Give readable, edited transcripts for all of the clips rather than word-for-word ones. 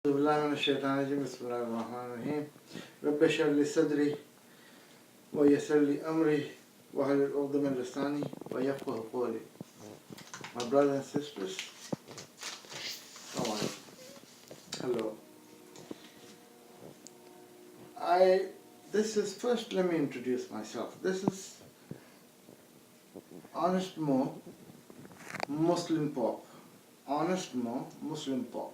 Bismillahirrahmanirrahim. Rabbi shrah li sadri wa yassir li amri wa hlul 'uqdatan min lisani wa yafqahu qawli. My brothers and sisters, hello. Let me introduce myself. This is Honest Mo, MuslimPope. Honest Mo, MuslimPope.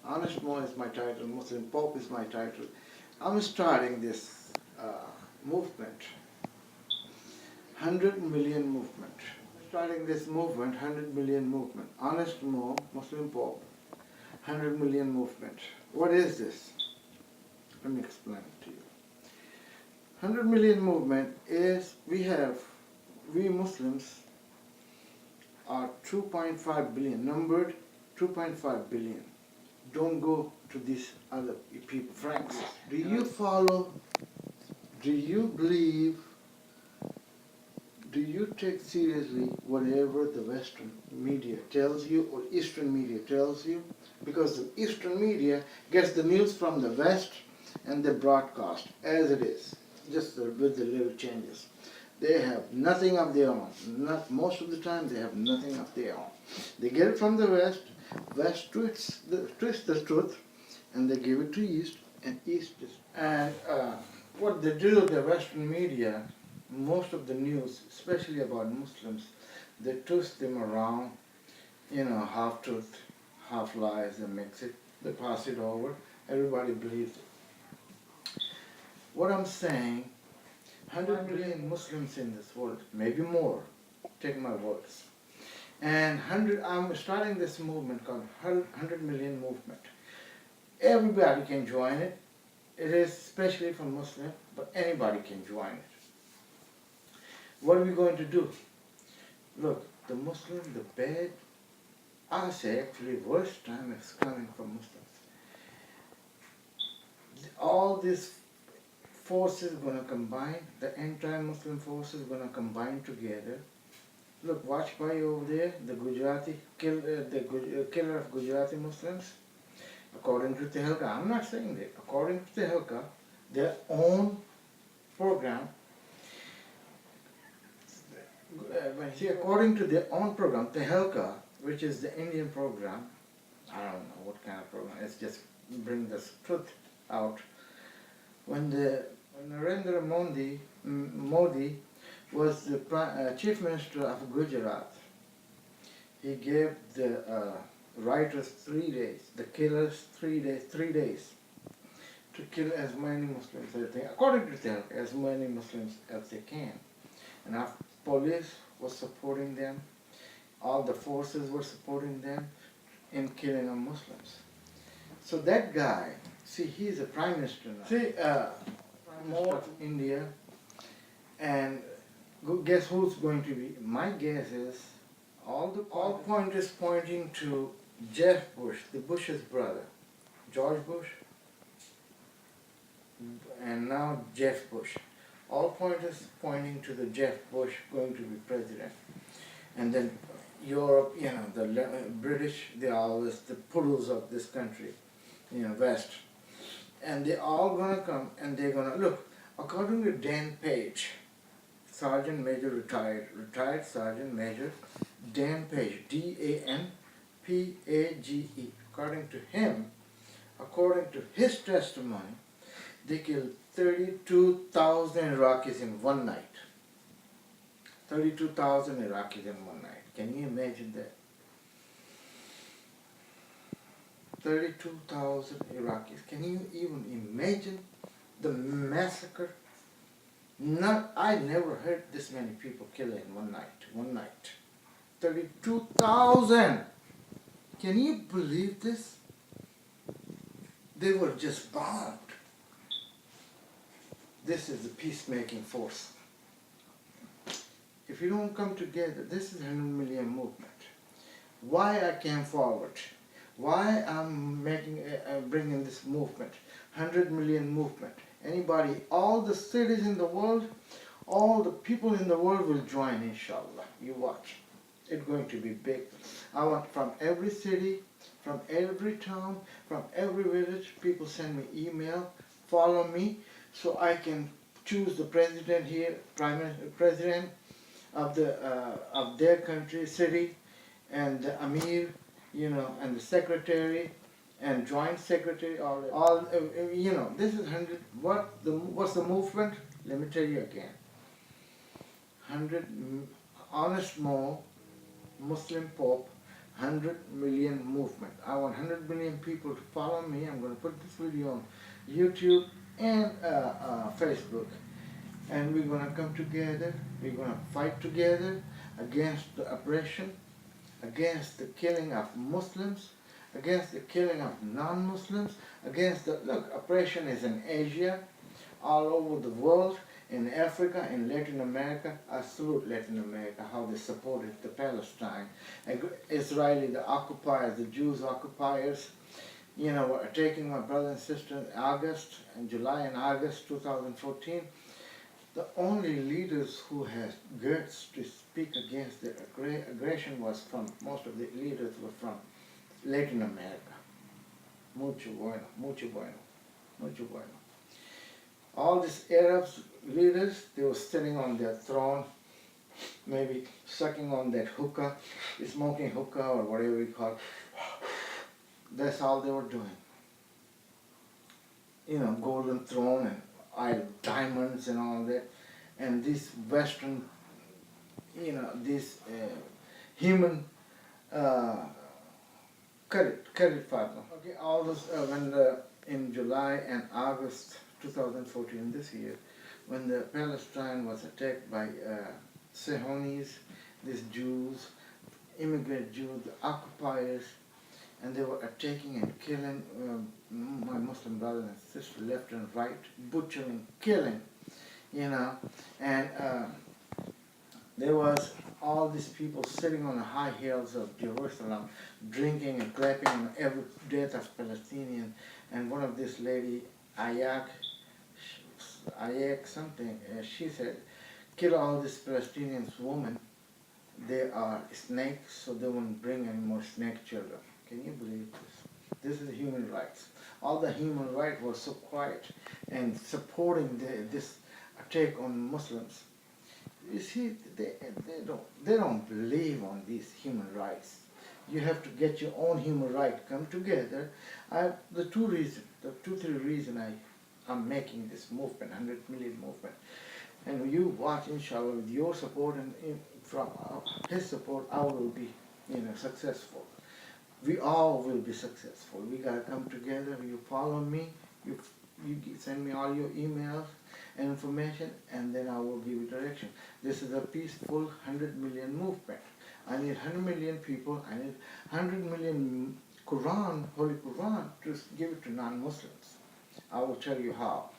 Honest Mo is my title, MuslimPope is my title. I'm starting this movement, 100 million movement. Starting this movement, 100 million movement. Honest Mo, MuslimPope, 100 million movement. What is this? Let me explain it to you. 100 million movement is, we Muslims are 2.5 billion, numbered 2.5 billion. Don't go to these other people, Franks. Do you follow, do you believe, do you take seriously whatever the Western media tells you or Eastern media tells you? Because the Eastern media gets the news from the West and they broadcast as it is, just with the little changes. They have nothing of their own. Most of the time they have nothing of their own. They get it from the West. West twists the truth and they give it to East, and East is. And what they do, the Western media, most of the news, especially about Muslims, they twist them around, half truth, half lies, they mix it, they pass it over, everybody believes it. What I'm saying, 100 million Muslims in this world, maybe more, take my words. And I'm starting this movement called 100 million movement. Everybody can join it. It is especially for Muslim, but anybody can join it. What are we going to do? Look, the Muslim, the bad, I say actually worst time is coming for Muslims. All these forces are going to combine, the anti-Muslim forces are going to combine together. Look, watch by over there, the killer of Gujarati Muslims. According to Tehelka, I'm not saying that, according to Tehelka, their own program, according to their own program, Tehelka, which is the Indian program, I don't know what kind of program, it's just bring the truth out. When Narendra Modi was the Chief Minister of Gujarat, he gave the writers 3 days, the killers 3 days to kill as many Muslims as they can, according to them, as many Muslims as they can. And our police was supporting them, all the forces were supporting them in killing of Muslims. So that guy, see, he's a prime minister now. See, more of India, and guess who's going to be? My guess is all point is pointing to Jeff Bush, the Bush's brother, George Bush, and now Jeff Bush. All point is pointing to the Jeff Bush going to be president. And then Europe, the British, they are always the poodles of this country, West. And they're all going to come and they're going to, look, according to Dan Page, Sergeant Major retired Sergeant Major Dan Page, D-A-N-P-A-G-E. According to him, according to his testimony, they killed 32,000 Iraqis in one night. 32,000 Iraqis in one night. Can you imagine that? 32,000 Iraqis. Can you even imagine the massacre? I never heard this many people killed in one night. 32,000! Can you believe this? They were just bombed. This is the peacemaking force. If you don't come together, this is a 100 million movement. Why I came forward? Why I'm bringing this movement, 100 million movement. Anybody, all the cities in the world, all the people in the world will join, inshallah. You watch. It's going to be big. I want from every city, From every town, from every village, people send me email, follow me, so I can choose the president here, president of their country, city, and the Amir, and the secretary, and joint secretary, this is 100, what's the movement? Let me tell you again. 100, honest Mo, Muslim Pope, 100 million movement. I want 100 million people to follow me. I'm going to put this video on YouTube and Facebook. And we're going to come together. We're going to fight together against the oppression, against the killing of Muslims, against the killing of non-Muslims, oppression is in Asia, all over the world, in Africa, in Latin America. I salute Latin America, how they supported the Palestine. Israeli, the occupiers, the Jews occupiers, were attacking my brother and sister in July and August 2014. The only leaders who had guts to speak against the aggression most of the leaders were from Latin America. Mucho bueno, mucho bueno, mucho bueno. All these Arabs leaders, they were sitting on their throne, maybe sucking on that hookah, smoking hookah or whatever you call it. That's all they were doing. Golden throne and diamonds and all that. And this Western, this human, cut it, Fatma. Okay, all this, in July and August 2014, this year, when the Palestine was attacked by Zionis, these Jews, immigrant Jews, the occupiers, and they were attacking and killing my Muslim brothers and sisters left and right, butchering, killing, and there was all these people sitting on the high hills of Jerusalem, drinking and clapping on every death of Palestinian, and one of this lady, Ayak something, she said, kill all these Palestinian women, they are snakes, so they won't bring any more snake children. Can you believe this? This is human rights. All the human rights were so quiet and supporting this attack on Muslims. You see, they don't believe on these human rights. You have to get your own human right, come together. The two, three reasons I'm making this movement, 100 million movement. And you watch, inshallah, with your support and from his support, I will be, successful. We all will be successful. We gotta come together. You follow me. You send me all your emails and information, and then I will give you direction. This is a peaceful 100 million movement. I need 100 million people. I need 100 million Quran, Holy Quran, to give it to non-Muslims. I will tell you how.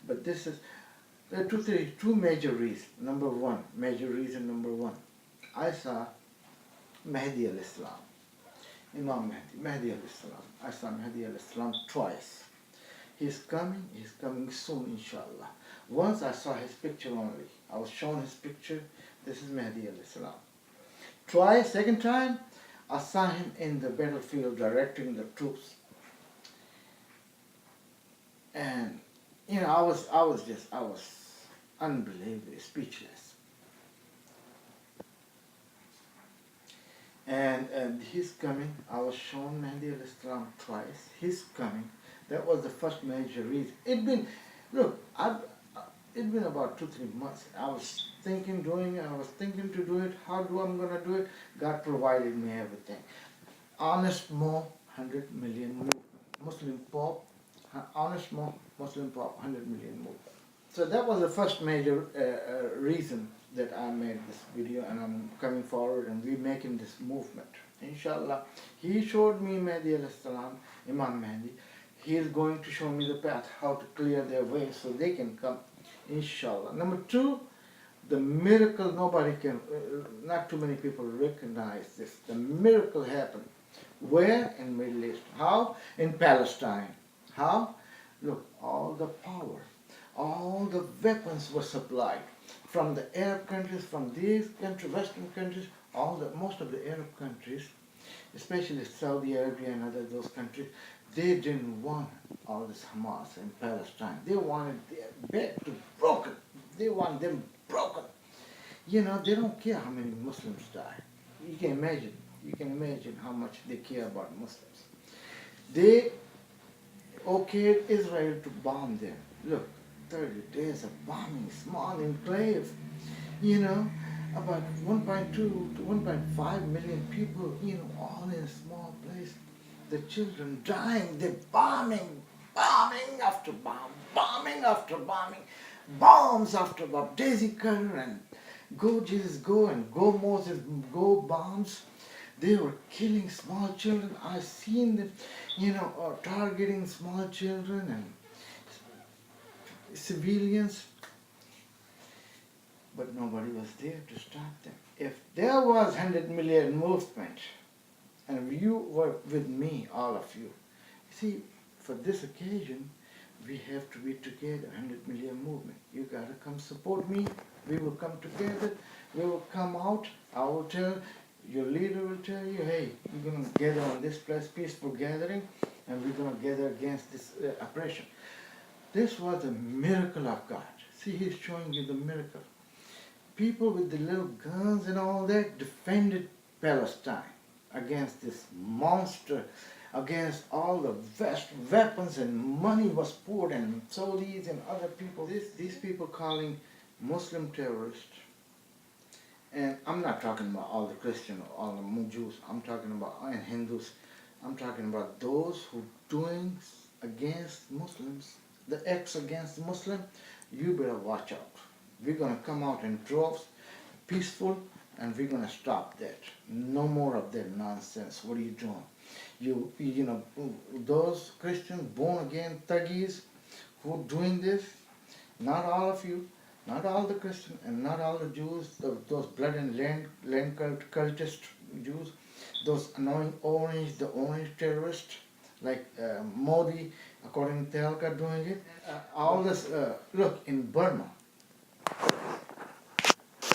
But there are two major reasons. Major reason number one. I saw Mahdi al-Islam. Imam Mahdi al-Islam. I saw Mahdi al-Islam twice. He's coming soon, inshallah. Once I saw his picture only. I was shown his picture. This is Mahdi al-Islam. Twice, second time, I saw him in the battlefield directing the troops. And, I was unbelievably speechless. And he's coming. I was shown Mahdi al-Islam twice. He's coming. That was the first major reason. It's been about 2-3 months. I was thinking to do it. How I'm going to do it? God provided me everything. Honest Mo, 100 million movement. Muslim Pope, Honest Mo, Muslim Pope, 100 million movement. So that was the first major reason that I made this video, and I'm coming forward and we're making this movement. Inshallah, he showed me Mahdi al-Salam, Imam Mahdi. He is going to show me the path, how to clear their way so they can come, inshallah. Number two, the miracle, not too many people recognize this. The miracle happened. Where? In Middle East. How? In Palestine. How? Look, all the power, all the weapons were supplied from the Arab countries, from these countries, Western countries, most of the Arab countries. especially Saudi Arabia and other those countries, they didn't want all this Hamas in Palestine. They wanted their bed to broken. They want them broken. You know, they don't care how many Muslims die. You can imagine. You can imagine how much they care about Muslims. They okayed Israel to bomb them. Look, 30 days of bombing, small enclave, you know, about 1.2 to 1.5 million people, you know, all in a small place. The children dying, they're bombing, bombing after bomb, bombing after bombing, bombs after bomb. Daisy Cutter and Go Jesus Go and Go Moses Go bombs. They were killing small children. I've seen them, you know, targeting small children and civilians, but nobody was there to stop them. If there was 100 million movement, and you were with me, all of you, see, for this occasion, we have to be together, 100 million movement. You gotta come support me. We will come together. We will come out. I will tell, your leader will tell you, hey, we're gonna gather on this place, peaceful gathering, and we're gonna gather against this oppression. This was a miracle of God. See, he's showing you the miracle. People with the little guns and all that defended Palestine against this monster, against all the vast weapons and money was poured in Saudis and other people. These people calling Muslim terrorists, and I'm not talking about all the Christians or all the Jews, I'm talking about and Hindus, I'm talking about those who doing against Muslims, the acts against Muslim, you better watch out. We're going to come out in droves, peaceful, and we're going to stop that. No more of that nonsense. What are you doing? You know, those Christians, born again thuggies who doing this, not all of you, not all the Christians, and not all the Jews, those blood and land cultist Jews, those annoying the orange terrorists, like Modi, according to Telka, doing it. All this, look, in Burma,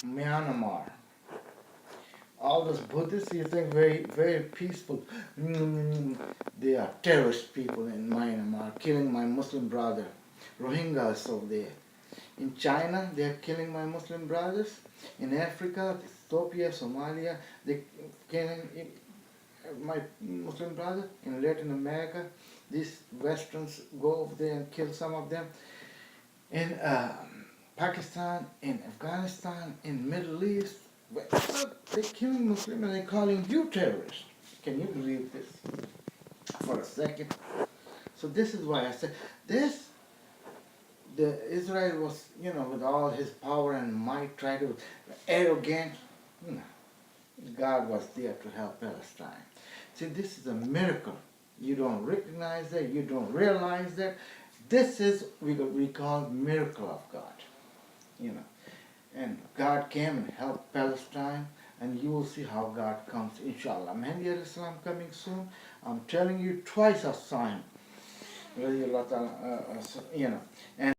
Myanmar, all those Buddhists, you think very, very peaceful. They are terrorist people in Myanmar, killing my Muslim brother. Rohingyas over there. In China, they are killing my Muslim brothers. In Africa, Ethiopia, Somalia, they killing my Muslim brother. In Latin America, these Westerns go over there and kill some of them. In Pakistan, in Afghanistan, in Middle East, they're killing Muslims and they're calling you terrorists. Can you believe this? For a second. So this is why I said this. The Israel was, you know, with all his power and might, try to arrogant. No. God was there to help Palestine. See, this is a miracle. You don't recognize that. You don't realize that. This is we call miracle of God. You know, and God came and helped Palestine, and you will see how God comes, inshallah. Mahdi al-Islam coming soon. I'm telling you, twice I saw him. You know, and